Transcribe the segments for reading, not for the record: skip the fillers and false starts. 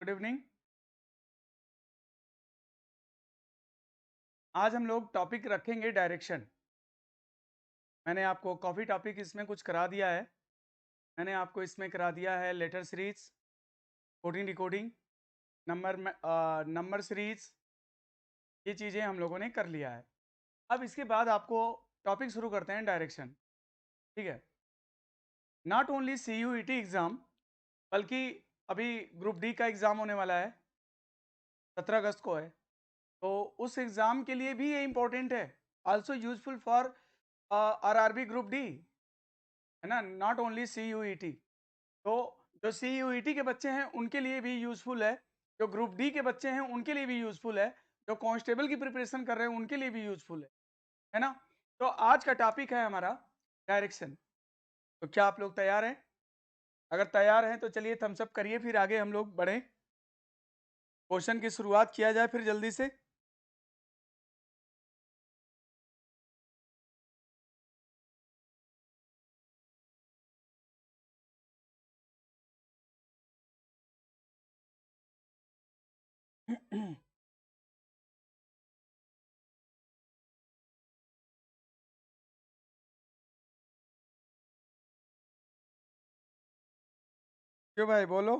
Good evening. आज हम लोग टॉपिक रखेंगे डायरेक्शन। मैंने आपको कॉफ़ी टॉपिक इसमें कुछ करा दिया है। मैंने आपको इसमें करा दिया है letter series, coding decoding, number series. ये चीज़ें हम लोगों ने कर लिया है। अब इसके बाद आपको टॉपिक शुरू करते हैं डायरेक्शन। ठीक है। नॉट ओनली CUET एग्ज़ाम, बल्कि अभी ग्रुप डी का एग्ज़ाम होने वाला है, 17 अगस्त को है। तो उस एग्ज़ाम के लिए भी ये इम्पोर्टेंट है। Also useful for RRB group D, है ना, नॉट ओनली CUET। तो जो CUET के बच्चे हैं उनके लिए भी यूज़फुल है, जो ग्रुप डी के बच्चे हैं उनके लिए भी यूज़फुल है, जो कांस्टेबल की प्रिपरेशन कर रहे हैं उनके लिए भी यूज़फुल है ना। तो आज का टॉपिक है हमारा डायरेक्शन। तो क्या आप लोग तैयार हैं? अगर तैयार हैं तो चलिए थम्स अप करिए, फिर आगे हम लोग बढ़ें। क्वेश्चन की शुरुआत किया जाए फिर जल्दी से। क्यों भाई, बोलो।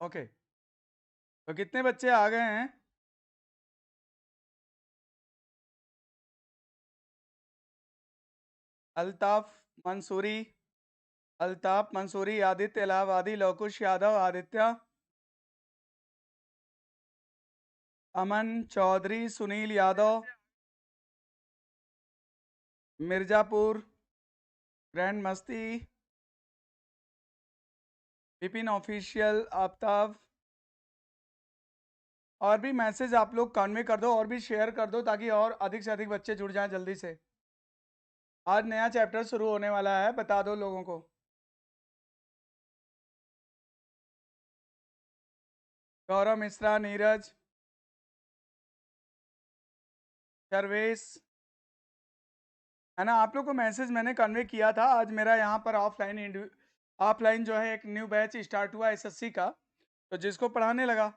ओके, तो कितने बच्चे आ गए हैं? अल्ताफ मंसूरी, अल्ताफ मंसूरी, आदित्य इलाहाबादी, लवकुश यादव, आदित्य, अमन चौधरी, सुनील यादव, मिर्जापुर, ग्रैंड मस्ती, विपिन ऑफिशियल, आफ्ताब। और भी मैसेज आप लोग कन्वे कर दो और भी शेयर कर दो ताकि और अधिक से अधिक बच्चे जुड़ जाएं जल्दी से। आज नया चैप्टर शुरू होने वाला है, बता दो लोगों को। गौरव मिश्रा, नीरज, सर्वेश, है ना। आप लोग को मैसेज मैंने कन्वे किया था। आज मेरा यहाँ पर ऑफलाइन जो है एक न्यू बैच स्टार्ट हुआ SSC का, तो जिसको पढ़ाने लगा,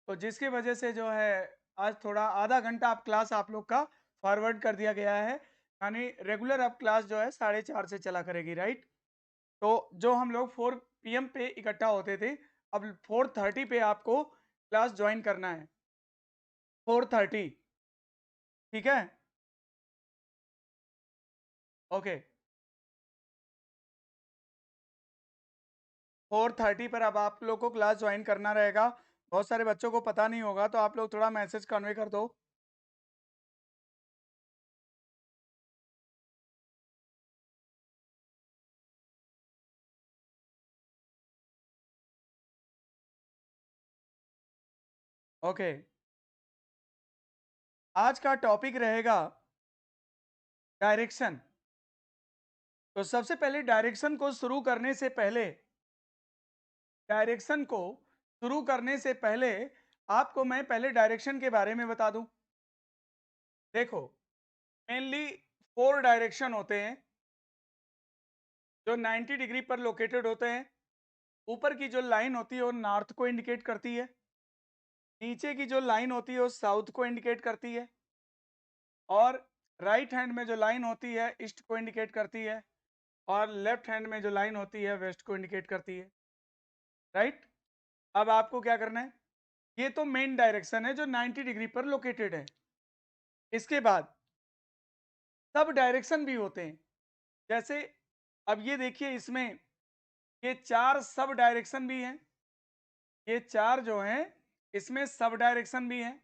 तो जिसकी वजह से जो है आज थोड़ा आधा घंटा आप क्लास आप लोग का फॉरवर्ड कर दिया गया है। यानी रेगुलर अब क्लास जो है 4:30 से चला करेगी, राइट। तो जो हम लोग 4 PM पे इकट्ठा होते थे, अब 4:30 पे आपको क्लास ज्वाइन करना है। 4:30, ठीक है। ओके, 4:30 पर अब आप लोग को क्लास ज्वाइन करना रहेगा। बहुत सारे बच्चों को पता नहीं होगा, तो आप लोग थोड़ा मैसेज कन्वे कर दो। ओके, आज का टॉपिक रहेगा डायरेक्शन। तो सबसे पहले डायरेक्शन को शुरू करने से पहले आपको मैं पहले डायरेक्शन के बारे में बता दूं। देखो, मेनली 4 डायरेक्शन होते हैं जो 90 डिग्री पर लोकेटेड होते हैं। ऊपर की जो लाइन होती है वो नॉर्थ को इंडिकेट करती है, नीचे की जो लाइन होती है वो साउथ को इंडिकेट करती है, और राइट हैंड में जो लाइन होती है ईस्ट को इंडिकेट करती है, और लेफ्ट हैंड में जो लाइन होती है वेस्ट को इंडिकेट करती है, राइट। अब आपको क्या करना है, ये तो मेन डायरेक्शन है जो 90 डिग्री पर लोकेटेड है। इसके बाद सब डायरेक्शन भी होते हैं। जैसे अब ये देखिए, इसमें ये 4 सब डायरेक्शन भी हैं। ये 4 जो हैं इसमें सब डायरेक्शन भी हैं।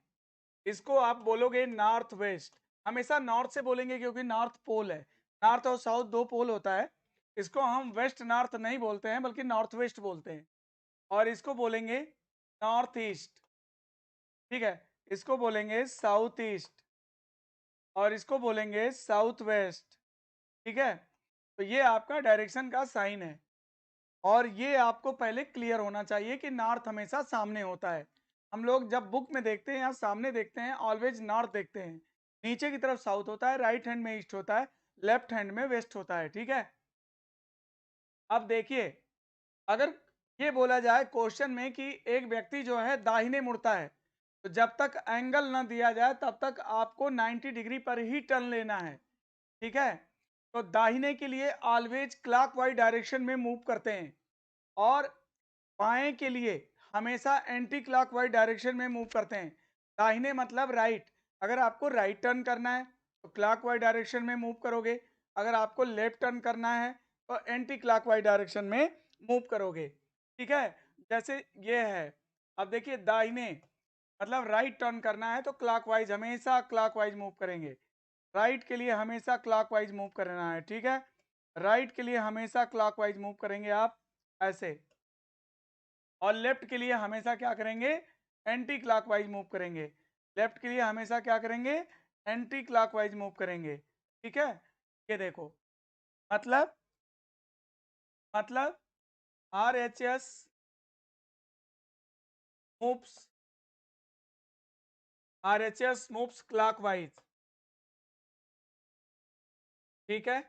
इसको आप बोलोगे नॉर्थ वेस्ट, हमेशा नॉर्थ से बोलेंगे क्योंकि नॉर्थ पोल है। नॉर्थ और साउथ दो पोल होता है। इसको हम वेस्ट नॉर्थ नहीं बोलते हैं बल्कि नॉर्थ वेस्ट बोलते हैं। और इसको बोलेंगे नॉर्थ ईस्ट, ठीक है। इसको बोलेंगे साउथ ईस्ट और इसको बोलेंगे साउथ वेस्ट, ठीक है। तो ये आपका डायरेक्शन का साइन है और ये आपको पहले क्लियर होना चाहिए कि नॉर्थ हमेशा सामने होता है। हम लोग जब बुक में देखते हैं या सामने देखते हैं ऑलवेज नॉर्थ देखते हैं। नीचे की तरफ साउथ होता है, राइट हैंड में ईस्ट होता है, लेफ्ट हैंड में वेस्ट होता है, ठीक है। अब देखिए, अगर ये बोला जाए क्वेश्चन में कि एक व्यक्ति जो है दाहिने मुड़ता है, तो जब तक एंगल ना दिया जाए तब तक आपको 90 डिग्री पर ही टर्न लेना है, ठीक है। तो दाहिने के लिए ऑलवेज क्लॉकवाइज डायरेक्शन में मूव करते हैं और बाएं के लिए हमेशा एंटी क्लॉकवाइज डायरेक्शन में मूव करते हैं। दाहिने मतलब राइट। अगर आपको राइट टर्न करना है तो क्लॉकवाइज डायरेक्शन में मूव करोगे, अगर आपको लेफ्ट टर्न करना है तो एंटी क्लॉकवाइज डायरेक्शन में मूव करोगे, ठीक है। जैसे ये है, अब देखिए दाहिने मतलब राइट टर्न करना है तो क्लॉकवाइज, हमेशा क्लॉकवाइज मूव करेंगे। राइट के लिए हमेशा क्लॉकवाइज मूव करना है, ठीक है। राइट के लिए हमेशा क्लॉकवाइज मूव करेंगे आप ऐसे। और लेफ्ट के लिए हमेशा क्या करेंगे, एंटी क्लॉकवाइज मूव करेंगे। लेफ्ट के लिए हमेशा क्या करेंगे, एंटी क्लॉकवाइज मूव करेंगे, ठीक है। ये देखो, मतलब R H S moves, R H S moves clockwise, ठीक है।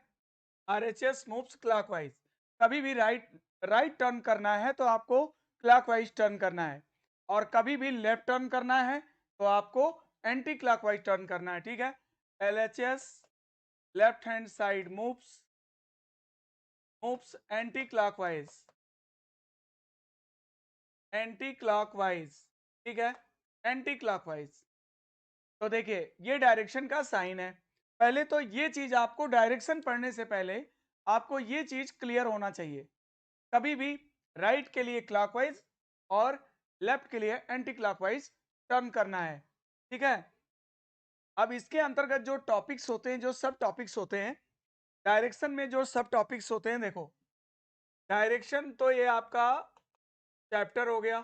R H S moves clockwise. कभी भी राइट टर्न करना है तो आपको क्लॉकवाइज टर्न करना है, और कभी भी लेफ्ट टर्न करना है तो आपको एंटी क्लॉकवाइज टर्न करना है, ठीक है। L H S left hand side moves anti clockwise, anti clockwise, ठीक है, एंटी क्लॉकवाइज। तो देखिए ये डायरेक्शन का साइन है। पहले तो ये चीज आपको डायरेक्शन पढ़ने से पहले आपको ये चीज क्लियर होना चाहिए। कभी भी राइट के लिए क्लॉकवाइज और लेफ्ट के लिए एंटी क्लॉकवाइज टर्न करना है, ठीक है। अब इसके अंतर्गत जो टॉपिक्स होते हैं, जो सब टॉपिक्स होते हैं डायरेक्शन में, जो सब टॉपिक्स होते हैं, देखो डायरेक्शन तो ये आपका चैप्टर हो गया।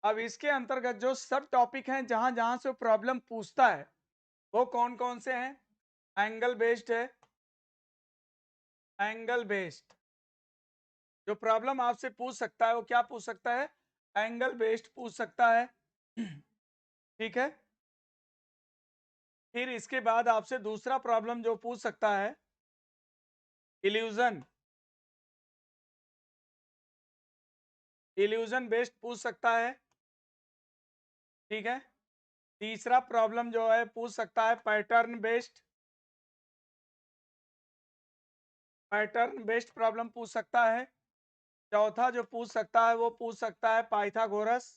अब इसके अंतर्गत जो सब टॉपिक हैं जहां जहां से प्रॉब्लम पूछता है वो कौन कौन से हैं। एंगल बेस्ड है, एंगल बेस्ड जो प्रॉब्लम आपसे पूछ सकता है वो क्या पूछ सकता है, एंगल बेस्ड पूछ सकता है, ठीक है। फिर इसके बाद आपसे दूसरा प्रॉब्लम जो पूछ सकता है, इल्यूजन, इल्यूजन बेस्ड पूछ सकता है, ठीक है। तीसरा प्रॉब्लम जो है पूछ सकता है pattern based, pattern based problem पूछ सकता है। चौथा जो पूछ सकता है वो पूछ सकता है पाइथागोरस,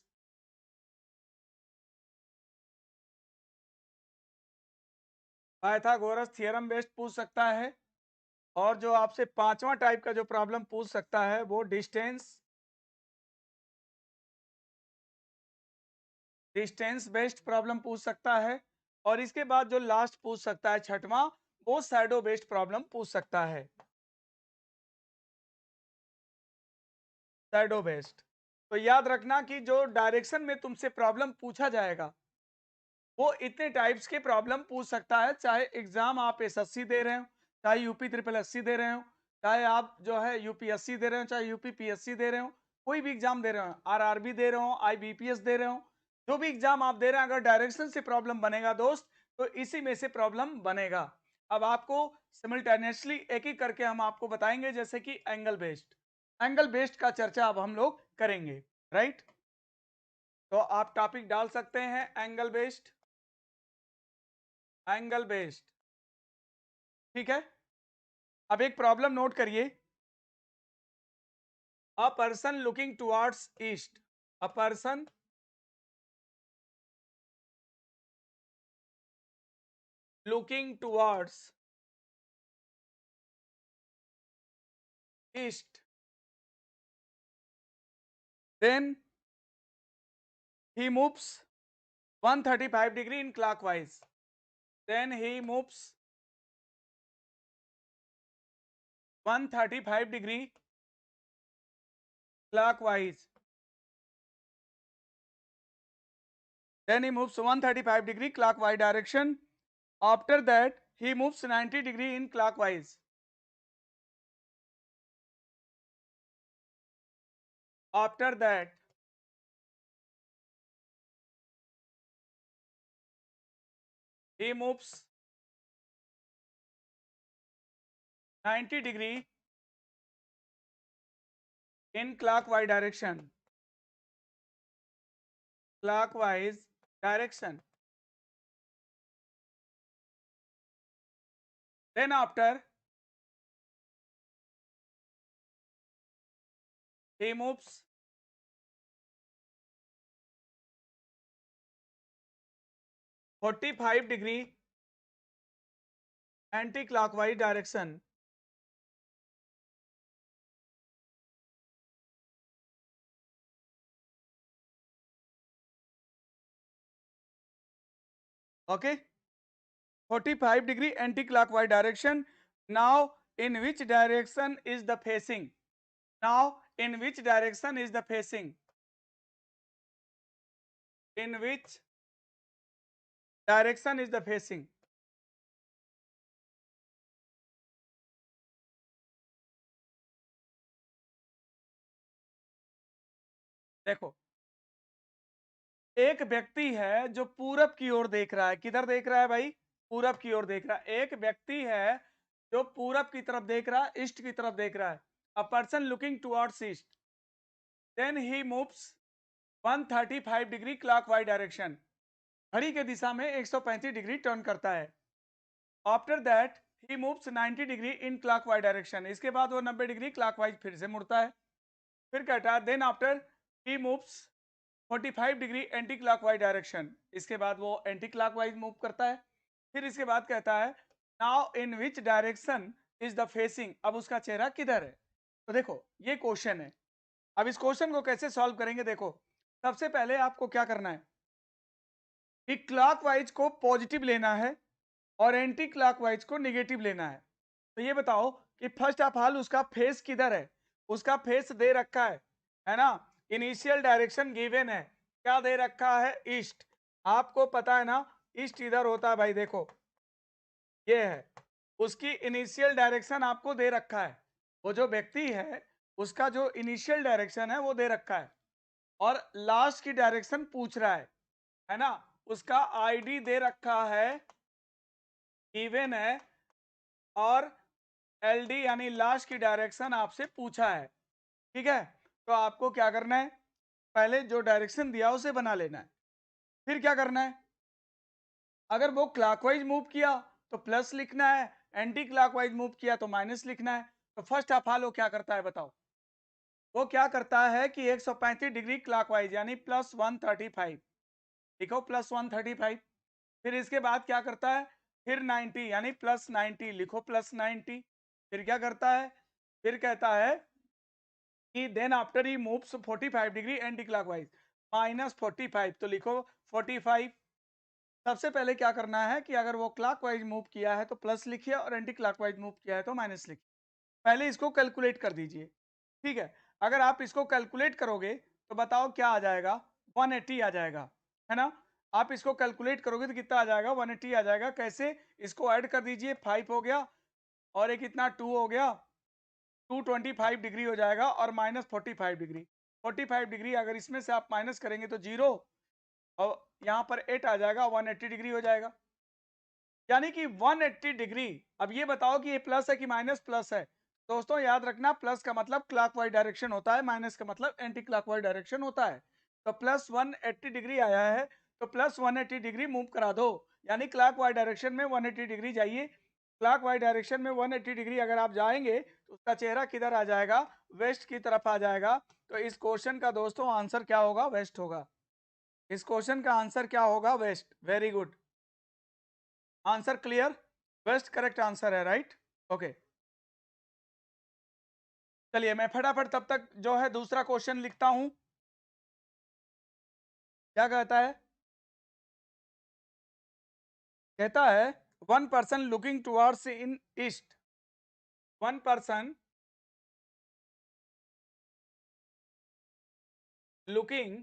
पाइथागोरस थ्योरम बेस्ड पूछ सकता है। और जो आपसे पांचवा टाइप का जो प्रॉब्लम पूछ सकता है वो डिस्टेंस बेस्ड प्रॉब्लम पूछ सकता है। और इसके बाद जो लास्ट पूछ सकता है छठवां, वो शैडो बेस्ड प्रॉब्लम पूछ सकता है, शैडो बेस्ड। तो याद रखना कि जो डायरेक्शन में तुमसे प्रॉब्लम पूछा जाएगा वो इतने टाइप्स के प्रॉब्लम पूछ सकता है, चाहे एग्जाम आप एसएससी दे रहे हो, चाहे यूपी ट्रिपल एससी दे रहे हो, चाहे आप जो है यूपीएससी दे रहे हो, चाहे यूपी पीएससी दे रहे हो, कोई भी एग्जाम दे रहे हो, आरआरबी दे रहे हो, आईबीपीएस दे रहे हो, जो भी एग्जाम आप दे रहे हैं, अगर डायरेक्शन से प्रॉब्लम बनेगा दोस्त तो इसी में से प्रॉब्लम बनेगा। अब आपको सिमिल्टेनियसली एक एक करके हम आपको बताएंगे, जैसे कि एंगल बेस्ड का चर्चा अब हम लोग करेंगे, राइट। तो आप टॉपिक डाल सकते हैं एंगल बेस्ड, ठीक है। अब एक प्रॉब्लम नोट करिए, a person looking towards east, a person looking towards east, then he moves 135 degree in clockwise. Then he moves 135 degree clockwise. Then he moves 135 degree clockwise direction. After that, he moves 90 degree in clockwise. After that, he moves 90 degree in clockwise direction. Clockwise direction. Then after, he moves 45 degree anti-clockwise direction. Okay, 45 degree anti-clockwise direction. Now in which direction is the facing? Now in which direction is the facing? In which direction is the facing? देखो, एक व्यक्ति है जो पूरब की ओर देख रहा है। किधर देख रहा है भाई? पूरब की ओर देख रहा है। एक व्यक्ति है जो पूरब की तरफ देख रहा है, ईस्ट की तरफ देख रहा है। A person looking towards east, then he moves 135 degree clockwise direction. घड़ी के दिशा में 135 डिग्री टर्न करता है। After that he moves 90 degree in clockwise direction. इसके बाद वो 90 डिग्री क्लॉकवाइज फिर से मुड़ता है। फिर कहता है then after he moves 45 degree anti clockwise direction. इसके बाद वो एंटी क्लॉकवाइज मूव करता है। फिर इसके बाद कहता है now in which direction is the facing. अब उसका चेहरा किधर है? तो देखो ये क्वेश्चन है। अब इस क्वेश्चन को कैसे सॉल्व करेंगे? देखो, सबसे पहले आपको क्या करना है कि क्लॉकवाइज को पॉजिटिव लेना है और एंटी क्लॉकवाइज को निगेटिव लेना है। तो ये बताओ कि फर्स्ट ऑफ ऑल उसका फेस किधर है? उसका फेस दे रखा है ना? इनिशियल डायरेक्शन गिवन है। क्या दे रखा है? ईस्ट। आपको पता है ना ईस्ट इधर होता है भाई। देखो ये है उसकी इनिशियल डायरेक्शन, आपको दे रखा है। वो जो व्यक्ति है उसका जो इनिशियल डायरेक्शन है वो दे रखा है और लास्ट की डायरेक्शन पूछ रहा है ना? उसका आईडी दे रखा है, गिवन है, और एलडी यानी लास्ट की डायरेक्शन आपसे पूछा है। ठीक है, तो आपको क्या करना है? पहले जो डायरेक्शन दिया उसे बना लेना है। फिर क्या करना है? अगर वो क्लॉकवाइज मूव किया तो प्लस लिखना है, एंटी क्लॉकवाइज मूव किया तो माइनस लिखना है। तो फर्स्ट ऑफ ऑल वो क्या करता है बताओ? वो क्या करता है कि 135 डिग्री क्लॉकवाइज यानी +135 लिखो, +135। फिर इसके बाद क्या करता है? फिर 90 यानी +90 लिखो, +90। फिर क्या करता है? फिर कहता है कि then after he moves 45 degree anti clockwise -45, तो लिखो 45। सबसे पहले क्या करना है कि अगर वो क्लॉकवाइज मूव किया है तो प्लस लिखिए और एंटी क्लॉकवाइज मूव किया है तो माइनस लिखिए। पहले इसको कैलकुलेट कर दीजिए। ठीक है, अगर आप इसको कैलकुलेट करोगे तो बताओ क्या आ जाएगा? 180 आ जाएगा, है ना? आप इसको कैलकुलेट करोगे तो कितना आ जाएगा? 180 आ जाएगा। कैसे? इसको ऐड कर दीजिए, 5 हो गया और एक इतना 2 हो गया, 225 डिग्री हो जाएगा और -45 डिग्री। 45 डिग्री अगर इसमें से आप माइनस करेंगे तो 0 और यहाँ पर 8 आ जाएगा, 180 डिग्री हो जाएगा। यानी कि 180 डिग्री। अब ये बताओ कि ये प्लस है कि माइनस? प्लस है। दोस्तों याद रखना, प्लस का मतलब क्लॉकवाइज डायरेक्शन होता है, माइनस का मतलब एंटी क्लॉकवाइज डायरेक्शन होता है। तो +180 डिग्री आया है तो +180 डिग्री मूव करा दो, यानी क्लॉकवाइज डायरेक्शन में 180 डिग्री जाइए। क्लॉकवाइज डायरेक्शन में 180 डिग्री अगर आप जाएंगे तो उसका चेहरा किधर आ जाएगा? वेस्ट की तरफ आ जाएगा। तो इस क्वेश्चन का दोस्तों आंसर क्या होगा? वेस्ट होगा। इस क्वेश्चन का आंसर क्या होगा? West. Very good, answer clear. West correct answer है, राइट? ओके, चलिए मैं फटाफट तब तक जो है दूसरा क्वेश्चन लिखता हूं। क्या कहता है? कहता है one person looking towards in east, one person looking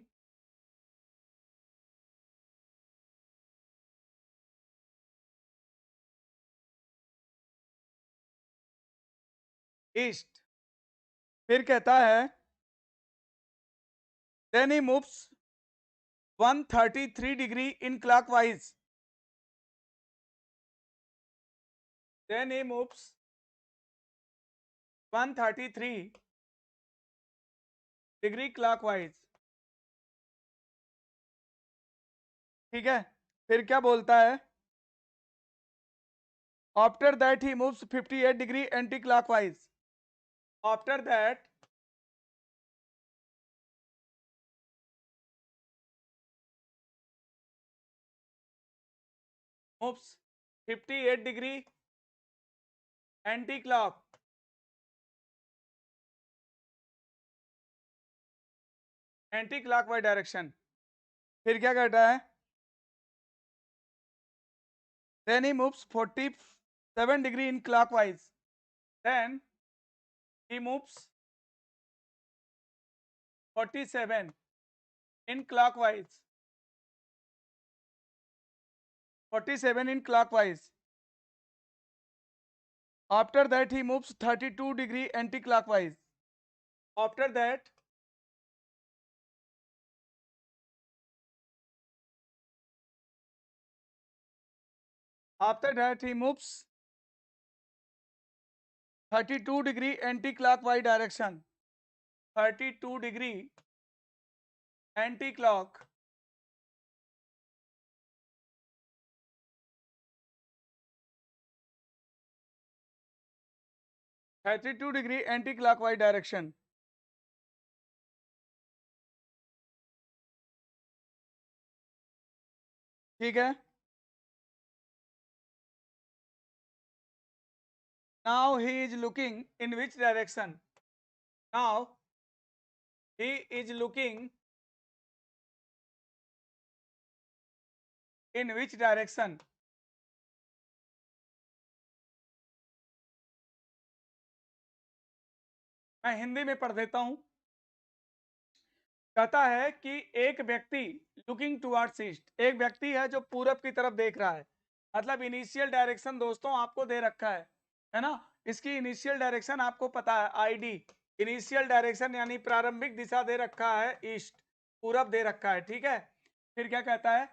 east, फिर कहता है then he moves 133 degree in clockwise, then he moves 133 degree clockwise. ठीक है, फिर क्या बोलता है, after that he moves 58 degree anti clockwise, after that moves 58 degree anti clock, anti clockwise direction. फिर क्या कहता है, then he moves 47 degree in clockwise, then he moves 47 in clockwise, 47 in clockwise, after that he moves 32 degree anti-clockwise, after that he moves 32 degree anti-clockwise direction, 32 degree anti-clock, degree anti-clockwise direction। ठीक है, now he is looking in which direction, now he is looking in which direction, मैं हिंदी में पढ़ देता हूं। कहता है कि एक व्यक्ति लुकिंग टुवर्ड्स ईस्ट, एक व्यक्ति है जो पूरब की तरफ देख रहा है, मतलब इनिशियल डायरेक्शन दोस्तों आपको दे रखा है ना, इसकी इनिशियल डायरेक्शन आपको पता है, आईडी इनिशियल डायरेक्शन यानी प्रारंभिक दिशा दे रखा है ईस्ट, पूरब दे रखा है। ठीक है, फिर क्या कहता है,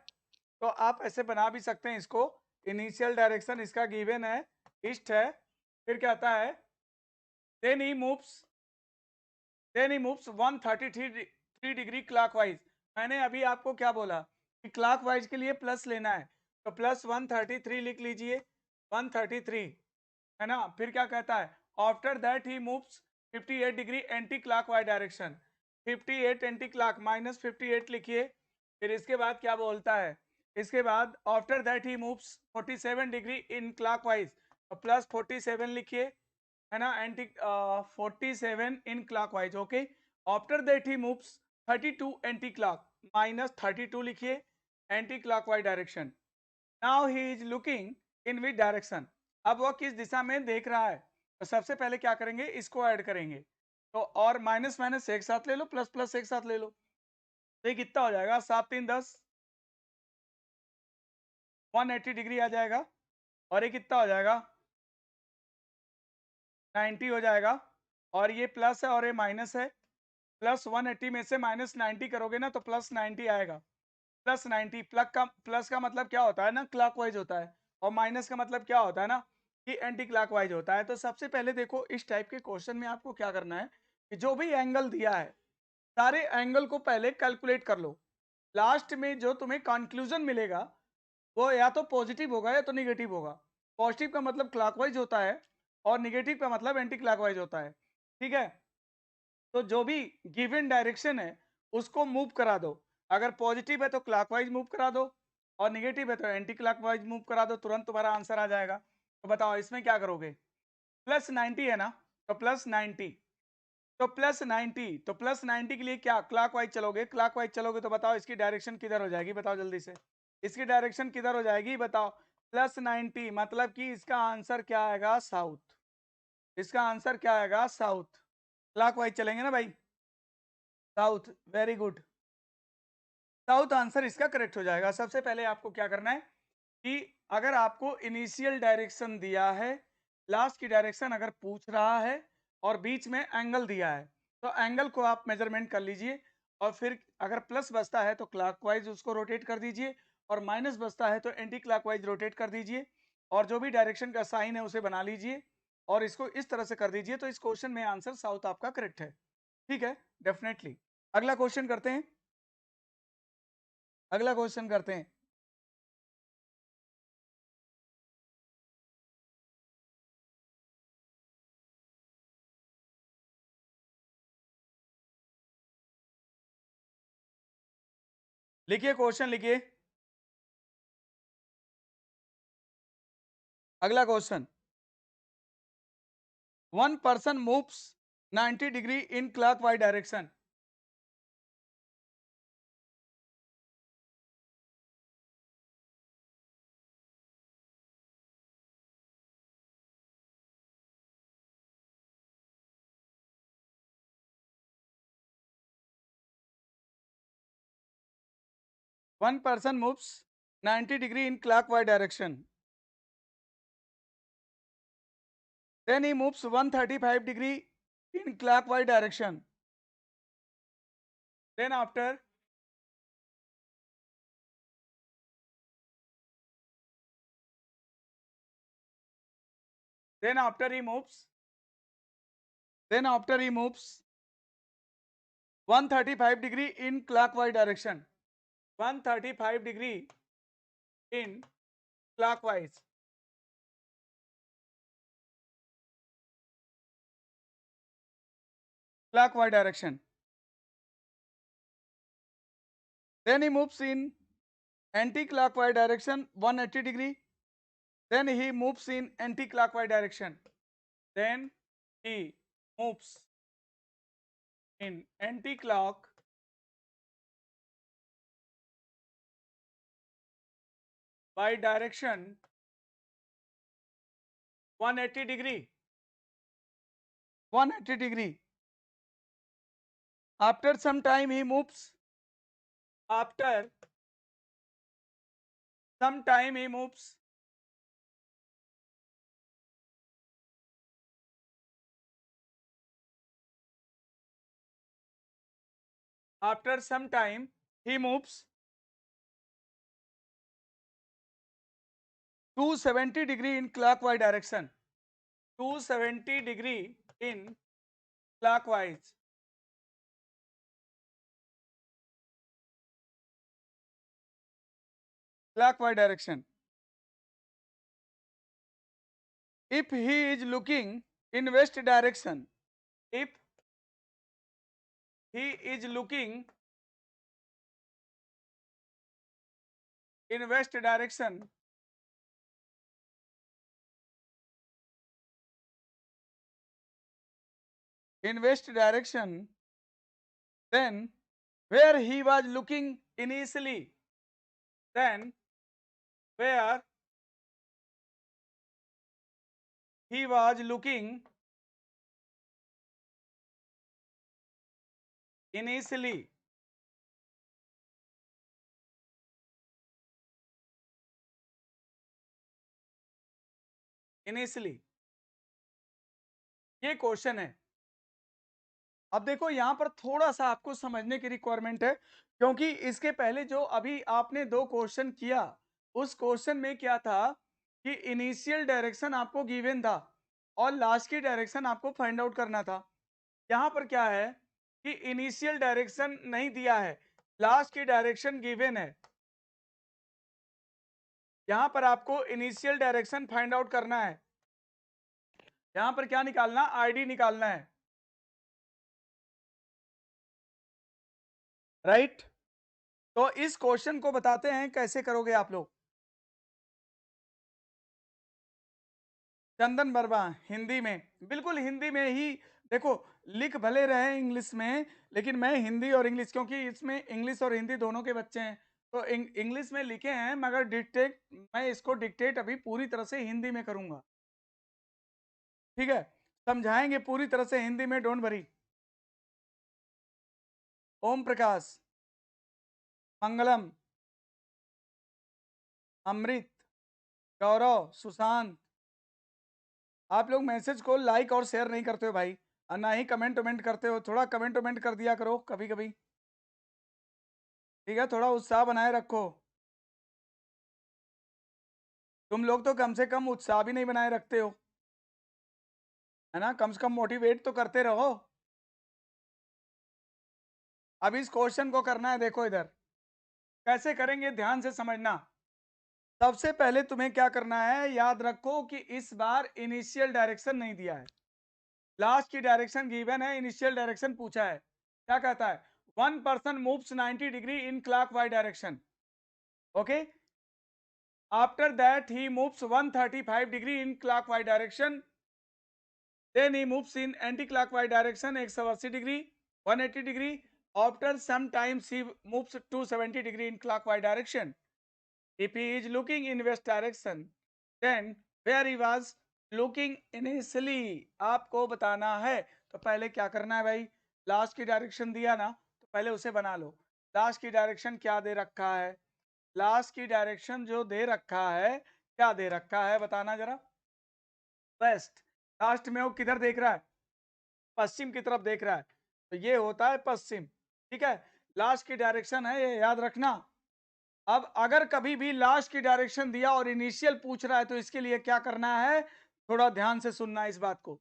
तो आप ऐसे बना भी सकते हैं इसको, इनिशियल डायरेक्शन इसका गिवन है, ईस्ट है। फिर कहता है then he moves 133 degree clockwise. मैंने अभी आपको क्या बोला कि क्लॉकवाइज के लिए प्लस लेना है, तो प्लस 133 लिख लीजिए, 133 है ना। फिर क्या कहता है, after that he moves 58 degree anti clockwise direction, 58 anti clock minus 58 लिखिए। फिर इसके बाद क्या बोलता है, इसके बाद after that he moves 47 degree in clockwise, तो प्लस 47 लिखिए, है ना, anti 47 in clockwise. Okay, after that he moves 32 anti clock minus 32 लिखिए, anti clockwise direction. Now he is looking in which direction, अब वो किस दिशा में देख रहा है, तो सबसे पहले क्या करेंगे, इसको ऐड करेंगे, तो और माइनस माइनस एक साथ ले लो, प्लस प्लस एक साथ ले लो, तो ये कितना हो जाएगा, 7 3 10, 180 डिग्री आ जाएगा, और ये कितना हो जाएगा, 90 हो जाएगा, और ये प्लस है और ये माइनस है, प्लस 180 में से माइनस 90 करोगे ना तो प्लस 90 आएगा, प्लस 90, प्लस का मतलब क्या होता है ना, क्लॉकवाइज होता है, और माइनस का मतलब क्या होता है ना कि एंटी क्लॉकवाइज होता है। तो सबसे पहले देखो इस टाइप के क्वेश्चन में आपको क्या करना है कि जो भी एंगल दिया है सारे एंगल को पहले कैलकुलेट कर लो, लास्ट में जो तुम्हें कंक्लूजन मिलेगा वो या तो पॉजिटिव होगा या तो निगेटिव होगा। पॉजिटिव का मतलब क्लॉकवाइज होता है और निगेटिव का मतलब एंटी क्लॉकवाइज होता है। ठीक है, तो जो भी गिवन डायरेक्शन है उसको मूव करा दो, अगर पॉजिटिव है तो क्लॉकवाइज मूव करा दो और निगेटिव है तो एंटी क्लॉकवाइज मूव करा दो, तुरंत तुम्हारा आंसर आ जाएगा। तो बताओ इसमें क्या करोगे, प्लस 90 है ना, तो प्लस 90, तो प्लस 90, तो प्लस 90 के लिए क्या क्लॉकवाइज चलोगे, क्लॉकवाइज चलोगे तो बताओ इसकी डायरेक्शन किधर हो जाएगी, बताओ जल्दी से, इसकी डायरेक्शन किधर हो जाएगी बताओ, +90, मतलब कि इसका आंसर क्या आएगा? साउथ। इसका आंसर क्या आएगा? साउथ। क्लॉकवाइज चलेंगे ना भाई? South, very good. South answer इसका करेक्ट हो जाएगा। सबसे पहले आपको क्या करना है कि अगर आपको इनिशियल डायरेक्शन दिया है, लास्ट की डायरेक्शन अगर पूछ रहा है और बीच में एंगल दिया है, तो एंगल को आप मेजरमेंट कर लीजिए और फिर अगर प्लस बचता है तो क्लॉकवाइज उसको रोटेट कर दीजिए और माइनस बचता है तो एंटी क्लॉकवाइज रोटेट कर दीजिए और जो भी डायरेक्शन का साइन है उसे बना लीजिए और इसको इस तरह से कर दीजिए। तो इस क्वेश्चन में आंसर साउथ आपका करेक्ट है। ठीक है, डेफिनेटली। अगला क्वेश्चन करते हैं। अगला क्वेश्चन करते हैं। लिखिए क्वेश्चन, लिखिए अगला question. One person moves 90 degree in clockwise direction. One person moves 90 degree in clockwise direction. Then he moves 135 degree in clockwise direction. Then after then after he moves then after he moves 135 degree in clockwise direction. 135 degree in clockwise. Clockwise direction. Then he moves in anti-clockwise direction 180 degree. Then he moves in anti-clockwise direction. Then he moves in anti-clock by direction 180 degree. 180 degree. After some time he moves. After some time he moves. After some time he moves 270 degree in clockwise direction. 270 degree in clockwise. Clockwise direction. If he is looking in west direction, if he is looking in west direction, in west direction, then where he was looking initially, then where he was looking initially, initially, ये question है। अब देखो यहां पर थोड़ा सा आपको समझने की रिक्वायरमेंट है क्योंकि इसके पहले जो अभी आपने दो क्वेश्चन किया उस क्वेश्चन में क्या था कि इनिशियल डायरेक्शन आपको गिवन था और लास्ट की डायरेक्शन आपको फाइंड आउट करना था। यहां पर क्या है कि इनिशियल डायरेक्शन नहीं दिया है, लास्ट की डायरेक्शन गिवन है। यहां पर आपको इनिशियल डायरेक्शन फाइंड आउट करना है। यहां पर क्या निकालना? आईडी निकालना है, राइट? तो इस क्वेश्चन को बताते हैं कैसे करोगे आप लोग। चंदन वर्मा, हिंदी में, बिल्कुल हिंदी में ही। देखो लिख भले रहे इंग्लिश में, लेकिन मैं हिंदी और इंग्लिश, क्योंकि इसमें इंग्लिश और हिंदी दोनों के बच्चे हैं, तो इंग्लिश में लिखे हैं, मगर डिक्टेट, मैं इसको डिक्टेट अभी पूरी तरह से हिंदी में करूंगा, ठीक है? समझाएंगे पूरी तरह से हिंदी में, डोंट वरी। ओम प्रकाश, मंगलम, अमृत, गौरव, सुशांत, आप लोग मैसेज को लाइक और शेयर नहीं करते हो भाई, और ना ही कमेंट वमेंट करते हो। थोड़ा कमेंट वमेंट कर दिया करो कभी कभी, ठीक है? थोड़ा उत्साह बनाए रखो। तुम लोग तो कम से कम उत्साह भी नहीं बनाए रखते हो, है ना? कम से कम मोटिवेट तो करते रहो। अब इस क्वेश्चन को करना है, देखो इधर कैसे करेंगे, ध्यान से समझना। सबसे पहले तुम्हें क्या करना है, याद रखो कि इस बार इनिशियल डायरेक्शन नहीं दिया है, लास्ट की डायरेक्शन गिवन है, इनिशियल डायरेक्शन पूछा है। क्या कहता है? One person moves 90 degree in clockwise direction, okay. After that he moves 135 degree in clockwise direction, then he moves in anti-clockwise direction 180 degree, 180 degree. After some times he moves 270 degree in clockwise direction. If he is looking in west direction, then where he was looking initially, आपको बताना है। तो पहले क्या करना है भाई, last की डायरेक्शन दिया ना, तो पहले उसे बना लो। लास्ट की डायरेक्शन क्या दे रखा है, लास्ट की डायरेक्शन जो दे रखा है, क्या दे रखा है बताना जरा। वेस्ट, लास्ट में वो किधर देख रहा है, पश्चिम की तरफ देख रहा है, तो ये होता है पश्चिम, ठीक है? लास्ट की डायरेक्शन है ये, याद रखना। अब अगर कभी भी लास्ट की डायरेक्शन दिया और इनिशियल पूछ रहा है, तो इसके लिए क्या करना है, थोड़ा ध्यान से सुनना इस बात को।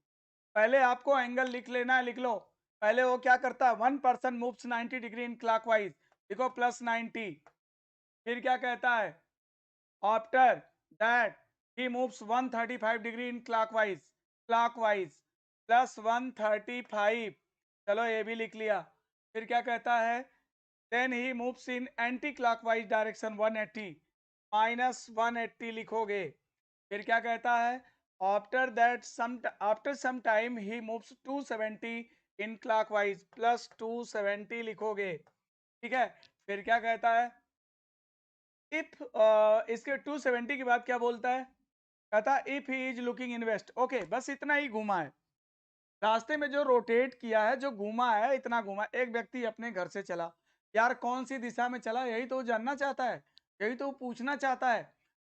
पहले आपको एंगल लिख लेना है, लिख लो। पहले वो क्या करता है, one person moves 90 degree in clockwise, देखो प्लस 90। फिर क्या कहता है, after that he moves 135 degree in clockwise, clockwise plus 135, चलो ये भी लिख लिया। फिर क्या कहता है, then he moves in anti clockwise direction 180, minus 180 लिखोगे। फिर क्या कहता है, after that some, after some time he moves 270 in clockwise, plus 270 लिखोगे, ठीक है? फिर क्या कहता है, इफ इसके 270 के बाद क्या बोलता है, कहता है if he is looking in west, okay, बस इतना ही घुमा है। रास्ते में जो रोटेट किया है, जो घूमा है, इतना घूमा है। एक व्यक्ति अपने घर से चला, यार कौन सी दिशा में चला, यही तो वो जानना चाहता है, यही तो वो पूछना चाहता है।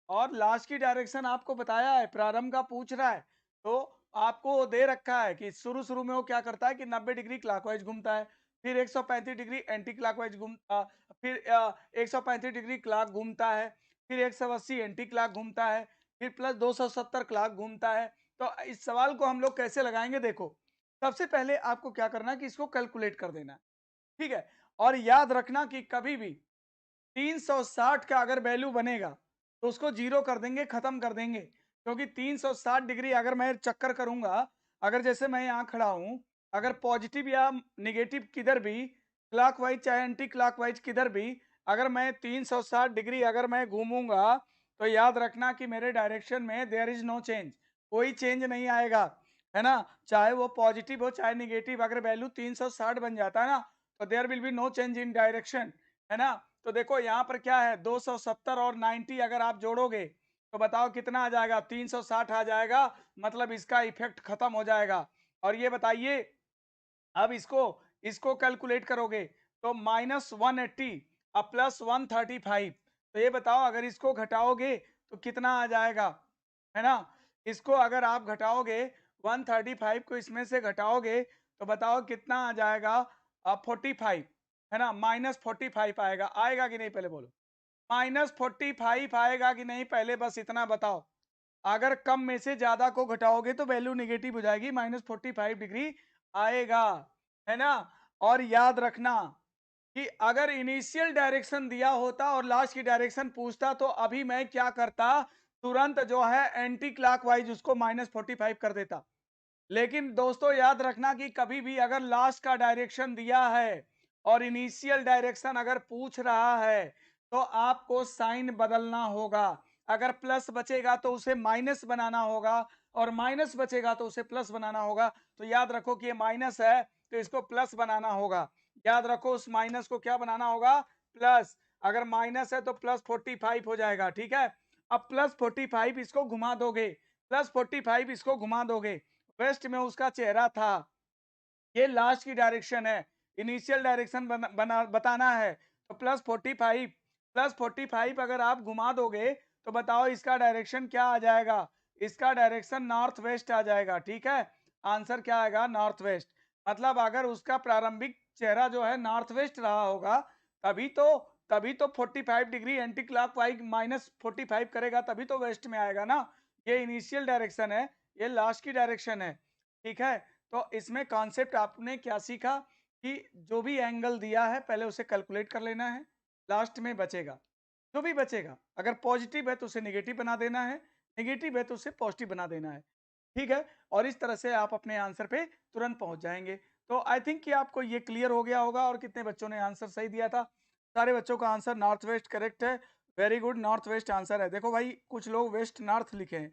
और लास्ट की डायरेक्शन आपको बताया है, प्रारंभ का पूछ रहा है, तो आपको वो दे रखा है कि शुरू शुरू में वो क्या करता है कि 90 डिग्री क्लॉकवाइज घूमता है, फिर 135 डिग्री एंटी क्लॉकवाइज घूमता, फिर 135 डिग्री क्लॉक घूमता है, फिर 180 एंटी क्लॉक घूमता है, फिर प्लस 270 क्लॉक घूमता है। तो इस सवाल को हम लोग कैसे लगाएंगे, देखो सबसे पहले आपको क्या करना है कि इसको कैलकुलेट कर देना है, ठीक है? और याद रखना कि कभी भी 360 का अगर वैल्यू बनेगा, तो उसको जीरो कर देंगे, खत्म कर देंगे। क्योंकि 360 डिग्री अगर मैं चक्कर करूंगा, अगर जैसे मैं यहाँ खड़ा हूं, अगर पॉजिटिव या निगेटिव किधर भी, क्लॉकवाइज चाहे एंटी क्लॉकवाइज किधर भी, अगर मैं 360 डिग्री अगर मैं घूमूंगा, तो याद रखना कि मेरे डायरेक्शन में देयर इज नो चेंज, कोई चेंज नहीं आएगा, है ना? चाहे वो पॉजिटिव हो चाहे निगेटिव, अगर वैल्यू 360 बन जाता है ना, तो there will be no change in direction, है ना? तो देखो यहाँ पर क्या है, 270 और 90 अगर आप जोड़ोगे, तो बताओ कितना आ जाएगा, 360 आ जाएगा, मतलब इसका इफेक्ट खत्म हो जाएगा। और ये बताइए, अब इसको इसको कैलकुलेट करोगे, तो -180 अब +135, तो ये बताओ अगर इसको घटाओगे तो कितना आ जाएगा, है ना? इसको अगर आप घटाओगे, 135 को इसमें से घटाओगे, तो बताओ कितना आ जाएगा, 45, है ना? -45 आएगा, आएगा कि नहीं पहले बोलो, -45 आएगा कि नहीं, पहले बस इतना बताओ। अगर कम में से ज्यादा को घटाओगे तो वैल्यू निगेटिव हो जाएगी, -45 डिग्री आएगा, है ना? और याद रखना कि अगर इनिशियल डायरेक्शन दिया होता और लास्ट की डायरेक्शन पूछता, तो अभी मैं क्या करता, तुरंत जो है एंटी क्लॉकवाइज उसको -45 कर देता। लेकिन दोस्तों याद रखना कि कभी भी अगर लास्ट का डायरेक्शन दिया है और इनिशियल डायरेक्शन अगर पूछ रहा है, तो आपको साइन बदलना होगा। अगर प्लस बचेगा तो उसे माइनस बनाना होगा, और माइनस बचेगा तो उसे प्लस बनाना होगा। तो याद रखो कि ये माइनस है, तो इसको प्लस बनाना होगा। याद रखो उस माइनस को क्या बनाना होगा, प्लस। अगर माइनस है तो +45 हो जाएगा, ठीक है। अब +45 इसको घुमा दोगे, +45 इसको घुमा दोगे, वेस्ट में उसका चेहरा था, ये लास्ट की डायरेक्शन है, इनिशियल डायरेक्शन बताना है, तो +45 अगर आप घुमा दोगे तो बताओ इसका डायरेक्शन क्या आ जाएगा, इसका डायरेक्शन नॉर्थ वेस्ट आ जाएगा, ठीक है। आंसर क्या आएगा, नॉर्थ वेस्ट। मतलब अगर उसका प्रारंभिक चेहरा जो है नॉर्थ वेस्ट रहा होगा, तभी तो 45 डिग्री एंटी क्लॉकवाइज -45 करेगा, तभी तो वेस्ट में आएगा ना। ये इनिशियल डायरेक्शन है, ये लास्ट की डायरेक्शन है, ठीक है। तो इसमें कॉन्सेप्ट आपने क्या सीखा कि जो भी एंगल दिया है पहले उसे कैलकुलेट कर लेना है, लास्ट में बचेगा जो भी बचेगा, अगर पॉजिटिव है तो उसे नेगेटिव बना देना है, नेगेटिव है तो उसे पॉजिटिव बना देना है, ठीक है। और इस तरह से आप अपने आंसर पे तुरंत पहुंच जाएंगे। तो आई थिंक कि आपको ये क्लियर हो गया होगा। और कितने बच्चों ने आंसर सही दिया था, सारे बच्चों का आंसर नॉर्थ वेस्ट करेक्ट है, very good, north west answer है। देखो भाई कुछ लोग वेस्ट नॉर्थ लिखे हैं,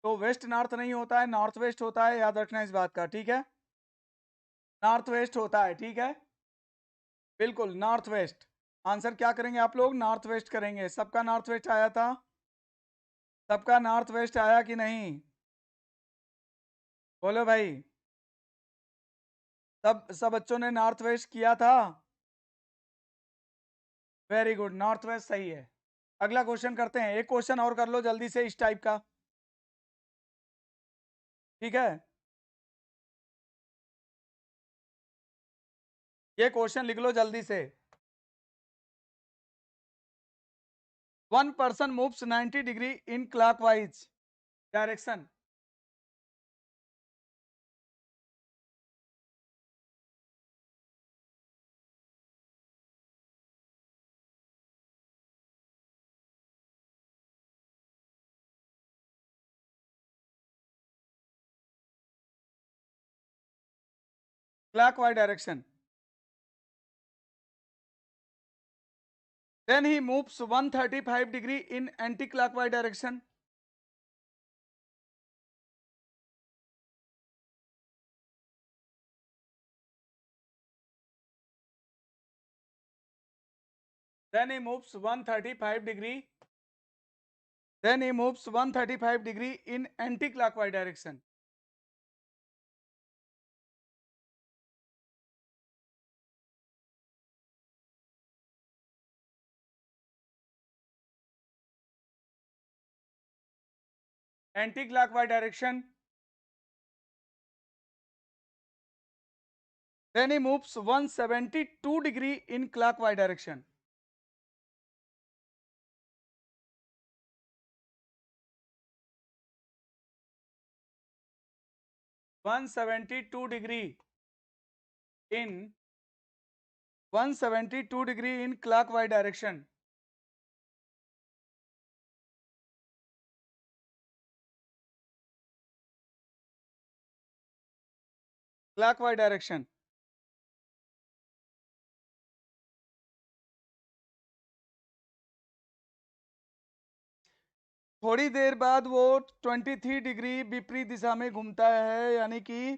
तो वेस्ट नॉर्थ नहीं होता है, नॉर्थ वेस्ट होता है, याद रखना इस बात का, ठीक है। नॉर्थ वेस्ट होता है, ठीक है, बिल्कुल नॉर्थ वेस्ट। आंसर क्या करेंगे आप लोग, नॉर्थ वेस्ट करेंगे। सबका नॉर्थ वेस्ट आया था, सबका नॉर्थ वेस्ट आया कि नहीं, बोलो भाई। सब बच्चों ने नॉर्थ वेस्ट किया था, वेरी गुड, नॉर्थ वेस्ट सही है। अगला क्वेश्चन करते हैं, एक क्वेश्चन और कर लो जल्दी से इस टाइप का, ठीक है। ये क्वेश्चन लिख लो जल्दी से। One person moves 90 degree in clockwise direction, clockwise direction, then he moves 135 degree in anti-clockwise direction, then he moves 135 degree, then he moves 135 degree in anti-clockwise direction, 'then he moves 172 degree in clockwise direction, 172 degree in 172 degree in clockwise direction, clockwise direction, थोड़ी देर बाद वो 23 degree विपरीत दिशा में घूमता है, यानी कि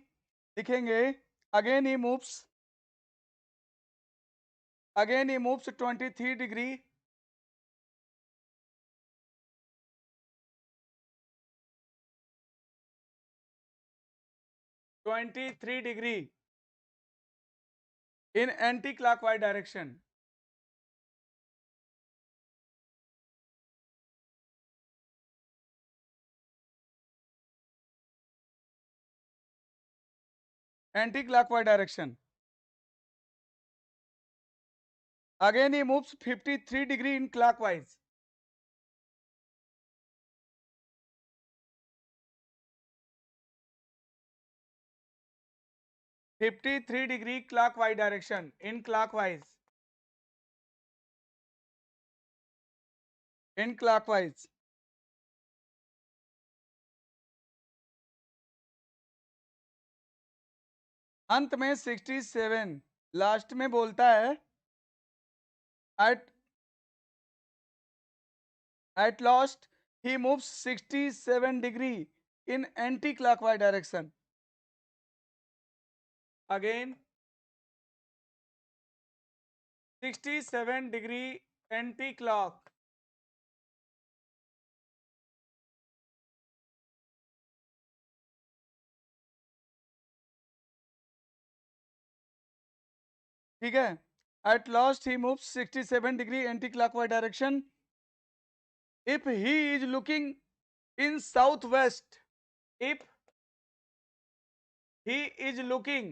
लिखेंगे again he moves 23 degree 23 degree in anti-clockwise direction, anti-clockwise direction. Again he moves 53 degree in clockwise, 53 degree clockwise direction in clockwise. अंत में 67 लास्ट में बोलता है at last he moves 67 degree in anti-clockwise direction. Again 67 degree anti clock. ठीक है, at last he moves 67 degree anti-clockwise direction. If he is looking in southwest, if he is looking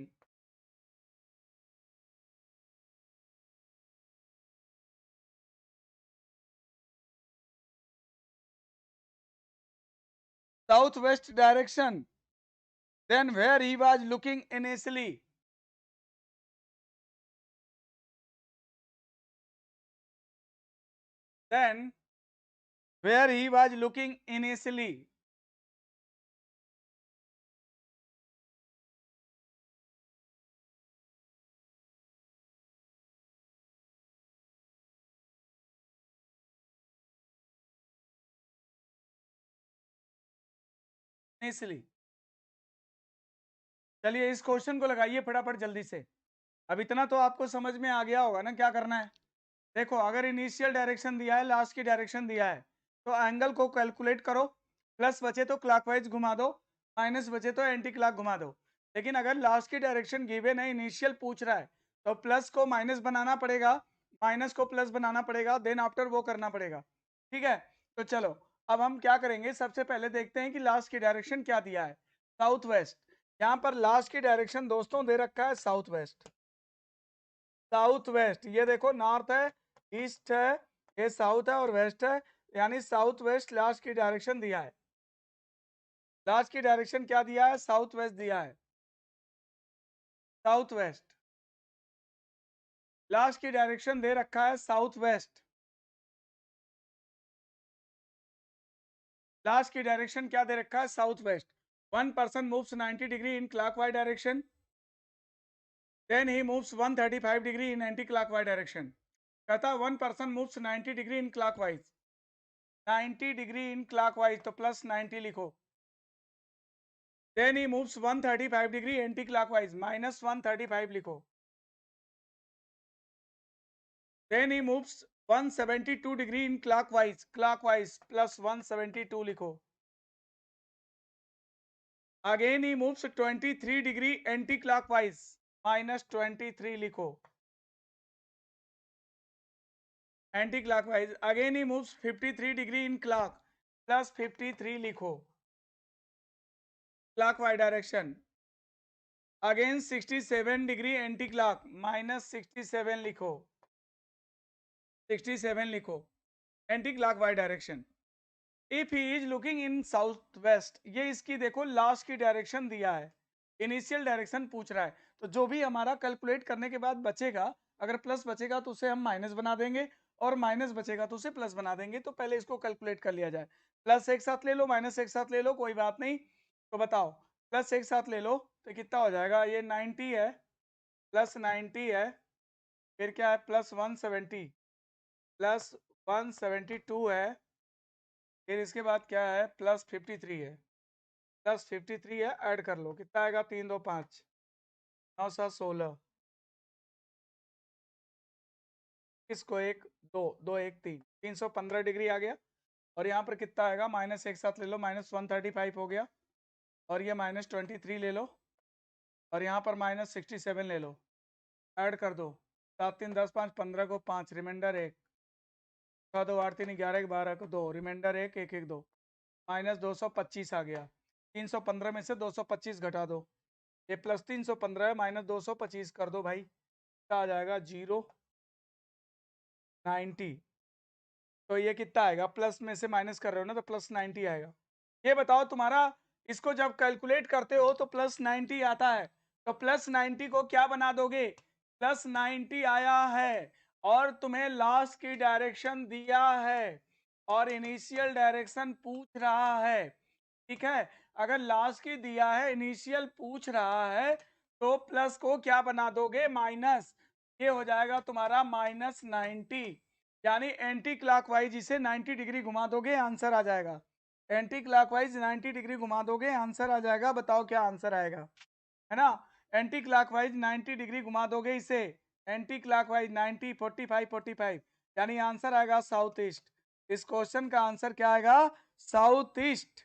southwest direction, then where he was looking initially, then where he was looking initially, initially। चलिए इस question को लगाइए फटाफट जल्दी से। अब इतना तो आपको समझ में आ गया होगा ना क्या करना है। देखो अगर इनिशियल डायरेक्शन दिया है, लास्ट की डायरेक्शन दिया है, तो एंगल को कैलकुलेट करो। प्लस बचे तो क्लॉकवाइज घुमा दो, माइनस बचे तो एंटी क्लॉक घुमा दो। लेकिन अगर लास्ट की डायरेक्शन गिवन है, इनिशियल पूछ रहा है, तो प्लस को माइनस बनाना पड़ेगा, माइनस को प्लस बनाना पड़ेगा, देन आफ्टर वो करना पड़ेगा। ठीक है, तो चलो अब हम क्या करेंगे, सबसे पहले देखते हैं कि लास्ट की डायरेक्शन क्या दिया है, साउथ वेस्ट। यहाँ पर लास्ट की डायरेक्शन दोस्तों दे रखा है साउथ वेस्ट। साउथ वेस्ट, ये देखो नॉर्थ है, ईस्ट है, ये साउथ है और वेस्ट है, यानी साउथ वेस्ट लास्ट की डायरेक्शन दिया है। लास्ट की डायरेक्शन क्या दिया है, साउथ वेस्ट दिया है, साउथ वेस्ट। लास्ट की डायरेक्शन दे रखा है साउथ वेस्ट। लास्ट की डायरेक्शन क्या दे रखा है, south west. One person moves 90 degree in clockwise direction, then he moves 135 degree in anti clockwise direction. कहता one person moves 90 degree in clockwise, 90 degree in clockwise, तो प्लस 90 लिखो। Then he moves 135 degree anti-clockwise, minus 135 लिखो। Then he moves 172 degree in clockwise, clockwise plus 172 लिखो। Again he moves 23 degree anti-clockwise, minus 23 लिखो। Anti-clockwise, again he moves 53 degree in clock, plus 53 लिखो। Clockwise direction, again 67 degree anti-clock, minus 67 लिखो, 67 लिखो। Anti clockwise direction, if he is looking in south west, ये इसकी देखो last की direction दिया है, इनिशियल डायरेक्शन पूछ रहा है, तो जो भी हमारा कैलकुलेट करने के बाद बचेगा, अगर प्लस बचेगा तो उसे हम माइनस बना देंगे, और माइनस बचेगा तो उसे प्लस बना देंगे। तो पहले इसको कैलकुलेट कर लिया जाए। प्लस एक साथ ले लो, माइनस एक साथ ले लो, कोई बात नहीं। तो बताओ, प्लस एक साथ ले लो तो कितना हो जाएगा, ये 90 है, प्लस 90 है, फिर क्या है, प्लस 170, प्लस 172 है, फिर इसके बाद क्या है, प्लस 53 है, प्लस 53 है, ऐड कर लो, कितना आएगा, 3 2 5, 9 7 16, इसको एक, दो दो एक तीन, 315 डिग्री आ गया। और यहाँ पर कितना आएगा, माइनस एक साथ ले लो, माइनस 135 हो गया, और ये माइनस 23 ले लो, और यहाँ पर माइनस 67 ले लो, ऐड कर दो, 7 3 10 5 15 को 5, रिमाइंडर 1, 6 2 8 3 11 12 को 2, रिमाइंडर 1 1 1 2, माइनस 225 आ गया। 315 में से 225 घटा दो, ये प्लस 315 है, माइनस 225 कर दो भाई, आ जाएगा 0 90। तो ये कितना आएगा, प्लस में से माइनस कर रहे हो ना, तो प्लस 90 आएगा। ये बताओ तुम्हारा, इसको जब कैलकुलेट करते हो तो प्लस 90 आता है, तो प्लस 90 को क्या बना दोगे, प्लस 90 आया है, और तुम्हें लास्ट की डायरेक्शन दिया है, और इनिशियल डायरेक्शन पूछ रहा है। ठीक है, अगर लास्ट की दिया है, इनिशियल पूछ रहा है, तो प्लस को क्या बना दोगे, माइनस, ये हो जाएगा तुम्हारा माइनस 90, यानी एंटी क्लॉकवाइज इसे 90 डिग्री घुमा दोगे, आंसर आ जाएगा। एंटी क्लॉकवाइज 90 डिग्री घुमा दोगे, आंसर आ जाएगा। बताओ क्या आंसर आएगा, है ना। एंटी क्लॉकवाइज 90 डिग्री घुमा दोगे इसे, एंटी क्लॉकवाइज 90 45 45, यानी आंसर आएगा साउथ ईस्ट। इस क्वेश्चन का आंसर क्या आएगा? South east.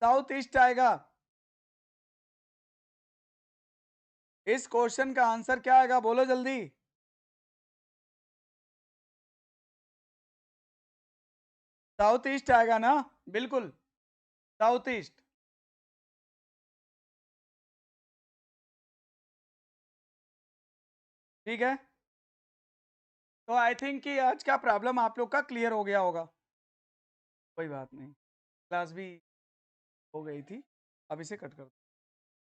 साउथ ईस्ट आएगा। इस क्वेश्चन का आंसर क्या आएगा? बोलो जल्दी। साउथ ईस्ट आएगा ना? बिल्कुल, साउथ ईस्ट। ठीक है, तो आई थिंक कि आज का प्रॉब्लम आप लोग का क्लियर हो गया होगा। कोई बात नहीं, क्लास भी हो गई थी। अब इसे कट कर दो।